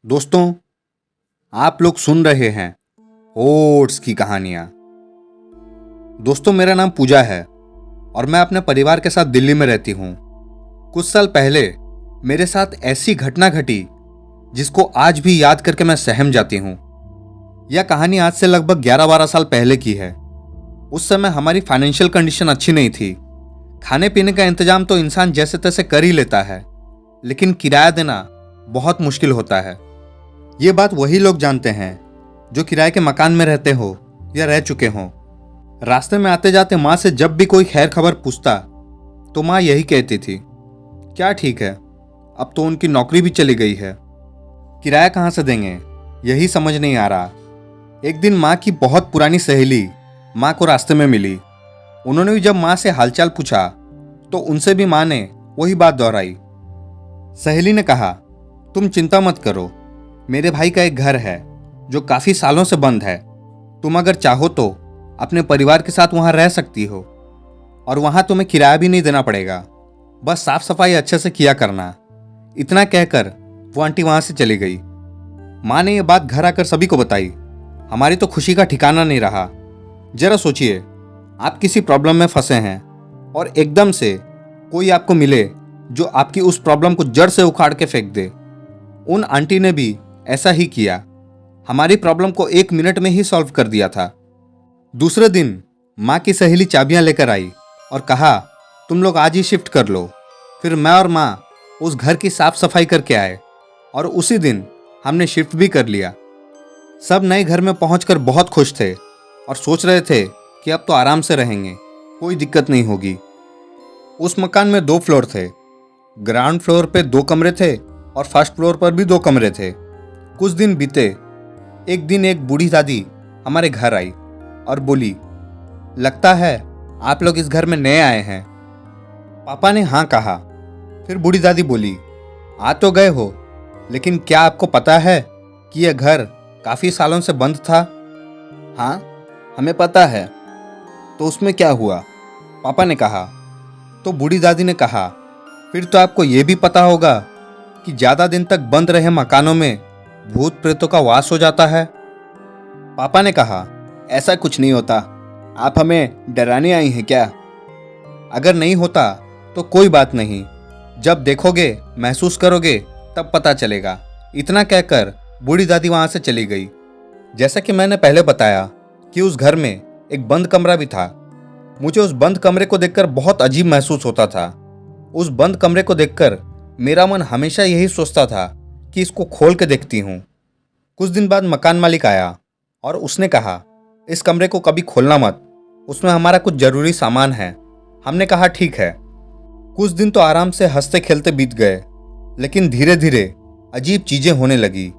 दोस्तों, आप लोग सुन रहे हैं ओट्स की कहानियां। दोस्तों, मेरा नाम पूजा है और मैं अपने परिवार के साथ दिल्ली में रहती हूं। कुछ साल पहले मेरे साथ ऐसी घटना घटी जिसको आज भी याद करके मैं सहम जाती हूं। यह कहानी आज से लगभग 11-12 साल पहले की है। उस समय हमारी फाइनेंशियल कंडीशन अच्छी नहीं थी। खाने पीने का इंतजाम तो इंसान जैसे तैसे कर ही लेता है, लेकिन किराया देना बहुत मुश्किल होता है। ये बात वही लोग जानते हैं जो किराए के मकान में रहते हो या रह चुके हो। रास्ते में आते जाते माँ से जब भी कोई खैर खबर पूछता तो माँ यही कहती थी, क्या ठीक है, अब तो उनकी नौकरी भी चली गई है, किराया कहाँ से देंगे, यही समझ नहीं आ रहा। एक दिन माँ की बहुत पुरानी सहेली माँ को रास्ते में मिली। उन्होंने भी जब माँ से हालचाल पूछा तो उनसे भी माँ ने वही बात दोहराई। सहेली ने कहा, तुम चिंता मत करो, मेरे भाई का एक घर है जो काफी सालों से बंद है। तुम अगर चाहो तो अपने परिवार के साथ वहां रह सकती हो और वहां तुम्हें किराया भी नहीं देना पड़ेगा, बस साफ सफाई अच्छे से किया करना। इतना कहकर वो आंटी वहां से चली गई। माँ ने यह बात घर आकर सभी को बताई। हमारी तो खुशी का ठिकाना नहीं रहा। जरा सोचिए, आप किसी प्रॉब्लम में फंसे हैं और एकदम से कोई आपको मिले जो आपकी उस प्रॉब्लम को जड़ से उखाड़ के फेंक दे। उन आंटी ने भी ऐसा ही किया। हमारी प्रॉब्लम को 1 मिनट में ही सॉल्व कर दिया था। दूसरे दिन माँ की सहेली चाबियां लेकर आई और कहा, तुम लोग आज ही शिफ्ट कर लो। फिर मैं और माँ उस घर की साफ सफाई करके आए और उसी दिन हमने शिफ्ट भी कर लिया। सब नए घर में पहुंचकर बहुत खुश थे और सोच रहे थे कि अब तो आराम से रहेंगे, कोई दिक्कत नहीं होगी। उस मकान में 2 फ्लोर थे। ग्राउंड फ्लोर पे 2 कमरे थे और फर्स्ट फ्लोर पर भी 2 कमरे थे। कुछ दिन बीते। एक दिन एक बूढ़ी दादी हमारे घर आई और बोली, लगता है आप लोग इस घर में नए आए हैं। पापा ने हाँ कहा। फिर बूढ़ी दादी बोली, आ तो गए हो, लेकिन क्या आपको पता है कि यह घर काफी सालों से बंद था? हाँ, हमें पता है। तो उसमें क्या हुआ? पापा ने कहा। तो बूढ़ी दादी ने कहा, फिर तो आपको यह भी पता होगा कि ज्यादा दिन तक बंद रहे मकानों में भूत प्रेतों का वास हो जाता है। पापा ने कहा, ऐसा कुछ नहीं होता, आप हमें डराने आई हैं क्या? अगर नहीं होता तो कोई बात नहीं, जब देखोगे महसूस करोगे तब पता चलेगा। इतना कहकर बूढ़ी दादी वहां से चली गई। जैसा कि मैंने पहले बताया कि उस घर में एक बंद कमरा भी था। मुझे उस बंद कमरे को देखकर बहुत अजीब महसूस होता था। उस बंद कमरे को देखकर मेरा मन हमेशा यही सोचता था कि इसको खोल के देखती हूँ। कुछ दिन बाद मकान मालिक आया और उसने कहा, इस कमरे को कभी खोलना मत, उसमें हमारा कुछ जरूरी सामान है। हमने कहा ठीक है। कुछ दिन तो आराम से हंसते खेलते बीत गए, लेकिन धीरे धीरे अजीब चीजें होने लगी।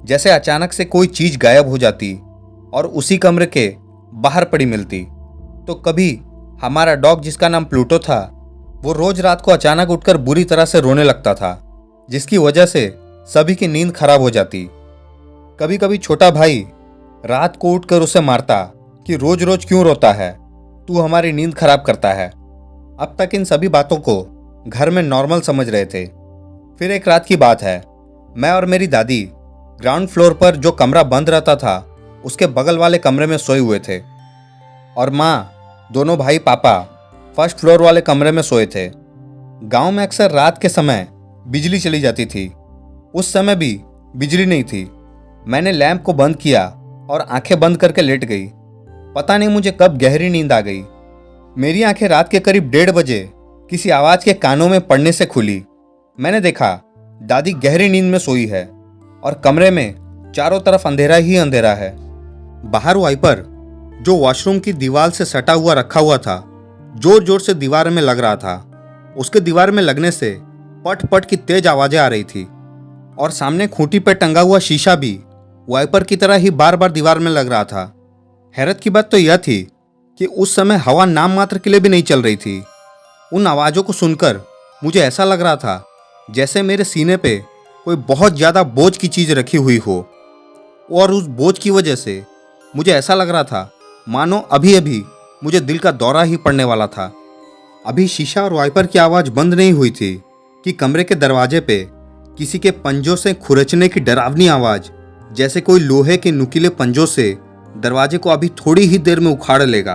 जैसे अचानक से कोई चीज गायब हो जाती और उसी कमरे के बाहर पड़ी मिलती। तो कभी हमारा डॉग, जिसका नाम प्लूटो था, वो रोज रात को अचानक उठकर बुरी तरह से रोने लगता था, जिसकी वजह से सभी की नींद खराब हो जाती। कभी कभी छोटा भाई रात को उठकर उसे मारता कि रोज रोज क्यों रोता है, तू हमारी नींद खराब करता है। अब तक इन सभी बातों को घर में नॉर्मल समझ रहे थे। फिर एक रात की बात है, मैं और मेरी दादी ग्राउंड फ्लोर पर जो कमरा बंद रहता था उसके बगल वाले कमरे में सोए हुए थे और माँ, दोनों भाई पापा फर्स्ट फ्लोर वाले कमरे में सोए थे। गांव में अक्सर रात के समय बिजली चली जाती थी। उस समय भी बिजली नहीं थी। मैंने लैंप को बंद किया और आंखें बंद करके लेट गई। पता नहीं मुझे कब गहरी नींद आ गई। मेरी आंखें रात के करीब 1:30 बजे किसी आवाज के कानों में पड़ने से खुली। मैंने देखा दादी गहरी नींद में सोई है और कमरे में चारों तरफ अंधेरा ही अंधेरा है। बाहर वाइपर, जो वॉशरूम की दीवार से सटा हुआ रखा हुआ था, जोर जोर से दीवार में लग रहा था। उसके दीवार में लगने से पट पट की तेज आवाजें आ रही थी और सामने खूंटी पर टंगा हुआ शीशा भी वाइपर की तरह ही बार बार दीवार में लग रहा था। हैरत की बात तो यह थी कि उस समय हवा नाम मात्र के लिए भी नहीं चल रही थी। उन आवाज़ों को सुनकर मुझे ऐसा लग रहा था जैसे मेरे सीने पे कोई बहुत ज़्यादा बोझ की चीज़ रखी हुई हो, और उस बोझ की वजह से मुझे ऐसा लग रहा था मानो अभी अभी मुझे दिल का दौरा ही पड़ने वाला था। अभी शीशा और वाइपर की आवाज़ बंद नहीं हुई थी कि कमरे के दरवाजे पे किसी के पंजों से खुरचने की डरावनी आवाज, जैसे कोई लोहे के नुकीले पंजों से दरवाजे को अभी थोड़ी ही देर में उखाड़ लेगा।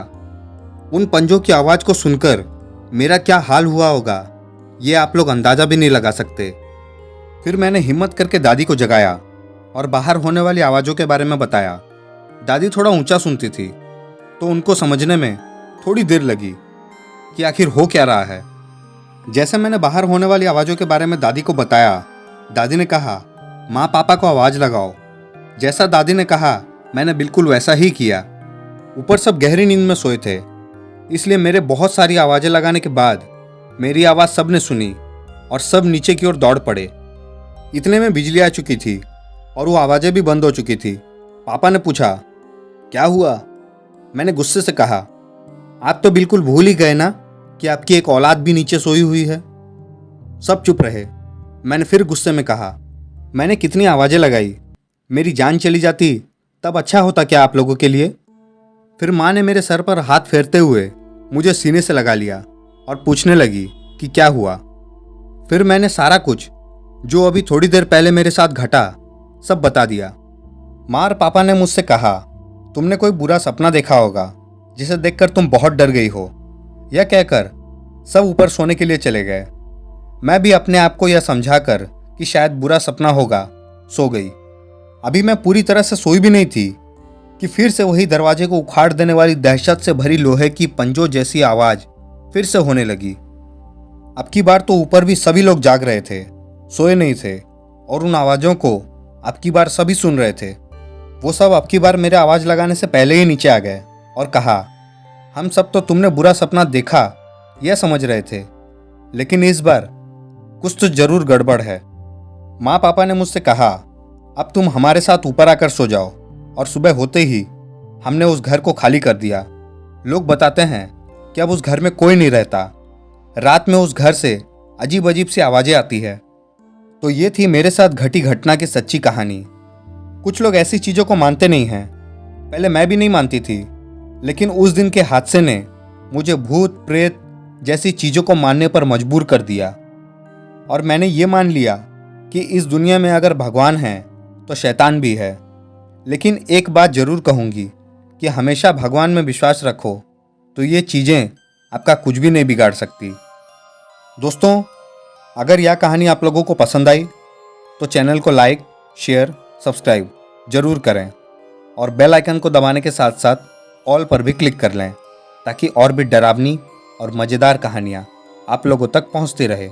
उन पंजों की आवाज को सुनकर मेरा क्या हाल हुआ होगा, ये आप लोग अंदाजा भी नहीं लगा सकते। फिर मैंने हिम्मत करके दादी को जगाया और बाहर होने वाली आवाज़ों के बारे में बताया। दादी थोड़ा ऊंचा सुनती थी, तो उनको समझने में थोड़ी देर लगी कि आखिर हो क्या रहा है। जैसे मैंने बाहर होने वाली आवाज़ों के बारे में दादी को बताया, दादी ने कहा, माँ पापा को आवाज़ लगाओ। जैसा दादी ने कहा मैंने बिल्कुल वैसा ही किया। ऊपर सब गहरी नींद में सोए थे, इसलिए मेरे बहुत सारी आवाज़ें लगाने के बाद मेरी आवाज़ सब ने सुनी और सब नीचे की ओर दौड़ पड़े। इतने में बिजली आ चुकी थी और वो आवाज़ें भी बंद हो चुकी थी। पापा ने पूछा, क्या हुआ? मैंने गुस्से से कहा, आप तो बिल्कुल भूल ही गए ना कि आपकी एक औलाद भी नीचे सोई हुई है। सब चुप रहे। मैंने फिर गुस्से में कहा, मैंने कितनी आवाज़ें लगाई, मेरी जान चली जाती तब अच्छा होता क्या आप लोगों के लिए? फिर माँ ने मेरे सर पर हाथ फेरते हुए मुझे सीने से लगा लिया और पूछने लगी कि क्या हुआ। फिर मैंने सारा कुछ जो अभी थोड़ी देर पहले मेरे साथ घटा सब बता दिया। माँ और पापा ने मुझसे कहा, तुमने कोई बुरा सपना देखा होगा जिसे देखकर तुम बहुत डर गई हो। यह कहकर सब ऊपर सोने के लिए चले गए। मैं भी अपने आप को यह समझाकर कि शायद बुरा सपना होगा सो गई। अभी मैं पूरी तरह से सोई भी नहीं थी कि फिर से वही दरवाजे को उखाड़ देने वाली दहशत से भरी लोहे की पंजों जैसी आवाज फिर से होने लगी। अब की बार तो ऊपर भी सभी लोग जाग रहे थे, सोए नहीं थे, और उन आवाज़ों को अब की बार सभी सुन रहे थे। वो सब अब की बार मेरे आवाज़ लगाने से पहले ही नीचे आ गए और कहा, हम सब तो तुमने बुरा सपना देखा यह समझ रहे थे, लेकिन इस बार कुछ तो जरूर गड़बड़ है। माँ पापा ने मुझसे कहा, अब तुम हमारे साथ ऊपर आकर सो जाओ, और सुबह होते ही हमने उस घर को खाली कर दिया। लोग बताते हैं कि अब उस घर में कोई नहीं रहता। रात में उस घर से अजीब अजीब सी आवाज़ें आती है। तो ये थी मेरे साथ घटी घटना की सच्ची कहानी। कुछ लोग ऐसी चीज़ों को मानते नहीं हैं। पहले मैं भी नहीं मानती थी, लेकिन उस दिन के हादसे ने मुझे भूत प्रेत जैसी चीज़ों को मानने पर मजबूर कर दिया, और मैंने ये मान लिया कि इस दुनिया में अगर भगवान है तो शैतान भी है। लेकिन एक बात जरूर कहूँगी कि हमेशा भगवान में विश्वास रखो, तो ये चीज़ें आपका कुछ भी नहीं बिगाड़ सकती। दोस्तों, अगर यह कहानी आप लोगों को पसंद आई तो चैनल को लाइक, शेयर, सब्सक्राइब जरूर करें, और बेल आइकन को दबाने के साथ साथ ऑल पर भी क्लिक कर लें, ताकि और भी डरावनी और मज़ेदार कहानियाँ आप लोगों तक पहुँचती रहे।